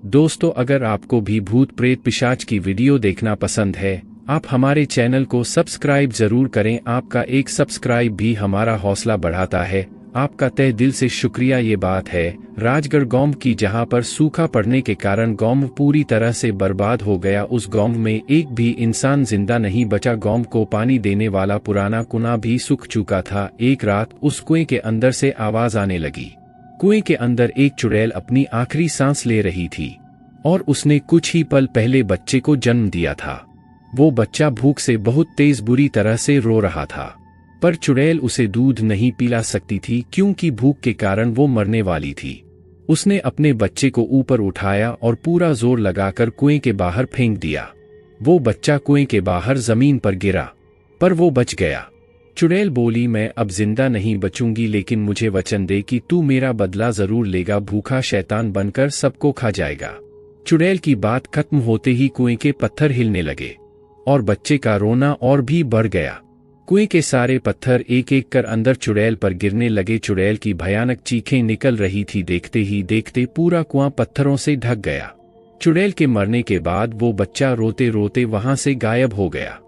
दोस्तों, अगर आपको भी भूत प्रेत पिशाच की वीडियो देखना पसंद है, आप हमारे चैनल को सब्सक्राइब जरूर करें। आपका एक सब्सक्राइब भी हमारा हौसला बढ़ाता है। आपका तहे दिल से शुक्रिया। ये बात है राजगढ़ गांव की, जहां पर सूखा पड़ने के कारण गांव पूरी तरह से बर्बाद हो गया। उस गांव में एक भी इंसान जिंदा नहीं बचा। गांव को पानी देने वाला पुराना कुआं भी सूख चुका था। एक रात उस कुएं के अंदर से आवाज आने लगी। कुएं के अंदर एक चुड़ैल अपनी आखिरी सांस ले रही थी और उसने कुछ ही पल पहले बच्चे को जन्म दिया था। वो बच्चा भूख से बहुत तेज बुरी तरह से रो रहा था, पर चुड़ैल उसे दूध नहीं पिला सकती थी क्योंकि भूख के कारण वो मरने वाली थी। उसने अपने बच्चे को ऊपर उठाया और पूरा जोर लगाकर कुएं के बाहर फेंक दिया। वो बच्चा कुएं के बाहर जमीन पर गिरा, पर वो बच गया। चुड़ैल बोली, मैं अब जिंदा नहीं बचूंगी, लेकिन मुझे वचन दे कि तू मेरा बदला जरूर लेगा। भूखा शैतान बनकर सबको खा जाएगा। चुड़ैल की बात खत्म होते ही कुएं के पत्थर हिलने लगे और बच्चे का रोना और भी बढ़ गया। कुएं के सारे पत्थर एक एक कर अंदर चुड़ैल पर गिरने लगे। चुड़ैल की भयानक चीखें निकल रही थी। देखते ही देखते पूरा कुआं पत्थरों से ढक गया। चुड़ैल के मरने के बाद वो बच्चा रोते रोते वहां से गायब हो गया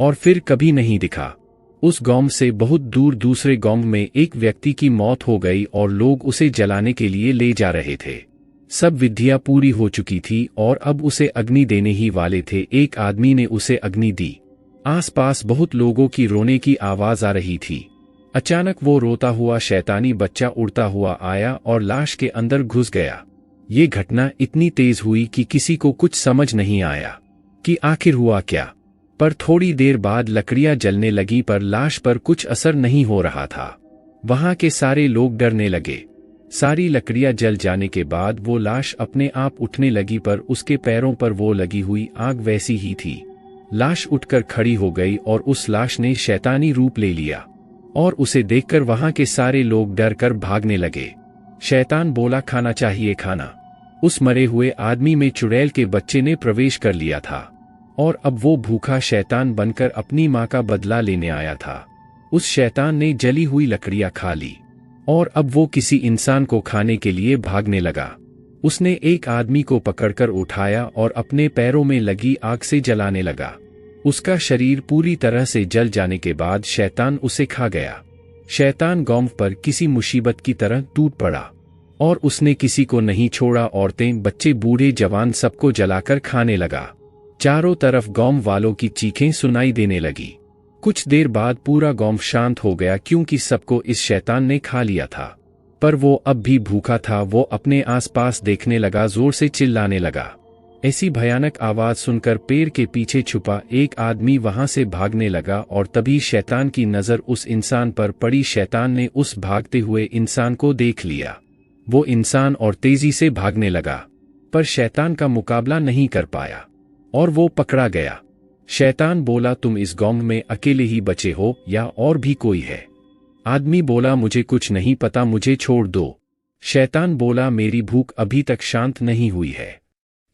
और फिर कभी नहीं दिखा। उस गांव से बहुत दूर दूसरे गांव में एक व्यक्ति की मौत हो गई और लोग उसे जलाने के लिए ले जा रहे थे। सब विधियां पूरी हो चुकी थी और अब उसे अग्नि देने ही वाले थे। एक आदमी ने उसे अग्नि दी। आसपास बहुत लोगों की रोने की आवाज आ रही थी। अचानक वो रोता हुआ शैतानी बच्चा उड़ता हुआ आया और लाश के अंदर घुस गया। ये घटना इतनी तेज हुई कि किसी को कुछ समझ नहीं आया कि आखिर हुआ क्या। पर थोड़ी देर बाद लकड़ियां जलने लगी, पर लाश पर कुछ असर नहीं हो रहा था। वहां के सारे लोग डरने लगे। सारी लकड़ियां जल जाने के बाद वो लाश अपने आप उठने लगी, पर उसके पैरों पर वो लगी हुई आग वैसी ही थी। लाश उठकर खड़ी हो गई और उस लाश ने शैतानी रूप ले लिया और उसे देखकर वहां के सारे लोग डर कर भागने लगे। शैतान बोला, खाना चाहिए खाना। उस मरे हुए आदमी में चुड़ैल के बच्चे ने प्रवेश कर लिया था और अब वो भूखा शैतान बनकर अपनी मां का बदला लेने आया था। उस शैतान ने जली हुई लकड़ियां खा ली और अब वो किसी इंसान को खाने के लिए भागने लगा। उसने एक आदमी को पकड़कर उठाया और अपने पैरों में लगी आग से जलाने लगा। उसका शरीर पूरी तरह से जल जाने के बाद शैतान उसे खा गया। शैतान गांव पर किसी मुसीबत की तरह टूट पड़ा और उसने किसी को नहीं छोड़ा। औरतें, बच्चे, बूढ़े, जवान सबको जलाकर खाने लगा। चारों तरफ गांव वालों की चीखें सुनाई देने लगी। कुछ देर बाद पूरा गांव शांत हो गया क्योंकि सबको इस शैतान ने खा लिया था, पर वो अब भी भूखा था। वो अपने आसपास देखने लगा, जोर से चिल्लाने लगा। ऐसी भयानक आवाज सुनकर पेड़ के पीछे छुपा एक आदमी वहां से भागने लगा और तभी शैतान की नजर उस इंसान पर पड़ी। शैतान ने उस भागते हुए इंसान को देख लिया। वो इंसान और तेजी से भागने लगा, पर शैतान का मुकाबला नहीं कर पाया और वो पकड़ा गया। शैतान बोला, तुम इस गांव में अकेले ही बचे हो या और भी कोई है? आदमी बोला, मुझे कुछ नहीं पता, मुझे छोड़ दो। शैतान बोला, मेरी भूख अभी तक शांत नहीं हुई है,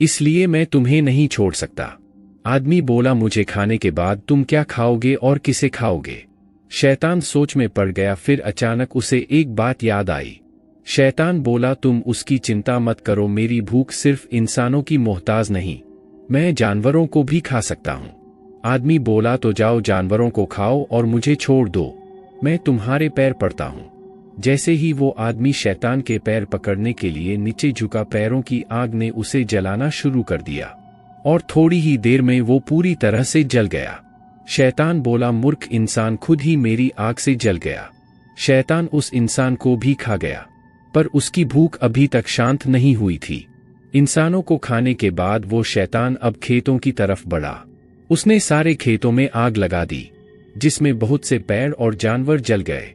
इसलिए मैं तुम्हें नहीं छोड़ सकता। आदमी बोला, मुझे खाने के बाद तुम क्या खाओगे और किसे खाओगे? शैतान सोच में पड़ गया। फिर अचानक उसे एक बात याद आई। शैतान बोला, तुम उसकी चिंता मत करो, मेरी भूख सिर्फ इंसानों की मोहताज नहीं, मैं जानवरों को भी खा सकता हूँ। आदमी बोला, तो जाओ जानवरों को खाओ और मुझे छोड़ दो, मैं तुम्हारे पैर पड़ता हूँ। जैसे ही वो आदमी शैतान के पैर पकड़ने के लिए नीचे झुका, पैरों की आग ने उसे जलाना शुरू कर दिया और थोड़ी ही देर में वो पूरी तरह से जल गया। शैतान बोला, मूर्ख इंसान, खुद ही मेरी आग से जल गया। शैतान उस इंसान को भी खा गया, पर उसकी भूख अभी तक शांत नहीं हुई थी। इंसानों को खाने के बाद वो शैतान अब खेतों की तरफ बढ़ा। उसने सारे खेतों में आग लगा दी, जिसमें बहुत से पेड़ और जानवर जल गए।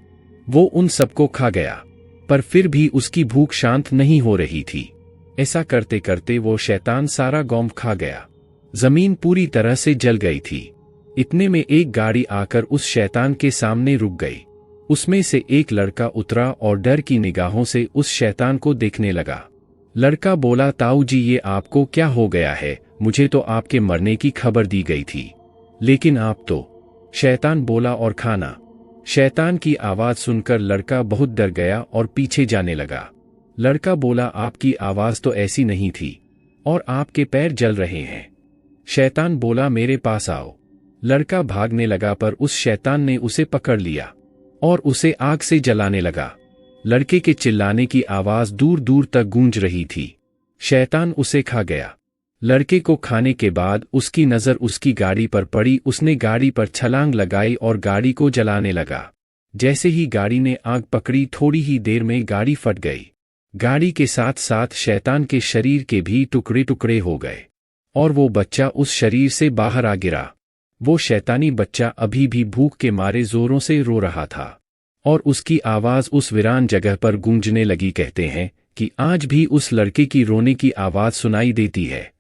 वो उन सबको खा गया, पर फिर भी उसकी भूख शांत नहीं हो रही थी। ऐसा करते करते वो शैतान सारा गांव खा गया। जमीन पूरी तरह से जल गई थी। इतने में एक गाड़ी आकर उस शैतान के सामने रुक गई। उसमें से एक लड़का उतरा और डर की निगाहों से उस शैतान को देखने लगा। लड़का बोला, ताऊ जी, ये आपको क्या हो गया है? मुझे तो आपके मरने की खबर दी गई थी, लेकिन आप तो। शैतान बोला, और खाना? शैतान की आवाज सुनकर लड़का बहुत डर गया और पीछे जाने लगा। लड़का बोला, आपकी आवाज तो ऐसी नहीं थी और आपके पैर जल रहे हैं। शैतान बोला, मेरे पास आओ। लड़का भागने लगा पर उस शैतान ने उसे पकड़ लिया और उसे आग से जलाने लगा। लड़के के चिल्लाने की आवाज दूर दूर तक गूंज रही थी। शैतान उसे खा गया। लड़के को खाने के बाद उसकी नज़र उसकी गाड़ी पर पड़ी। उसने गाड़ी पर छलांग लगाई और गाड़ी को जलाने लगा। जैसे ही गाड़ी ने आग पकड़ी, थोड़ी ही देर में गाड़ी फट गई। गाड़ी के साथ साथ शैतान के शरीर के भी टुकड़े टुकड़े हो गए और वो बच्चा उस शरीर से बाहर आ गिरा। वो शैतानी बच्चा अभी भी भूख के मारे जोरों से रो रहा था और उसकी आवाज़ उस वीरान जगह पर गूंजने लगी। कहते हैं कि आज भी उस लड़के की रोने की आवाज़ सुनाई देती है।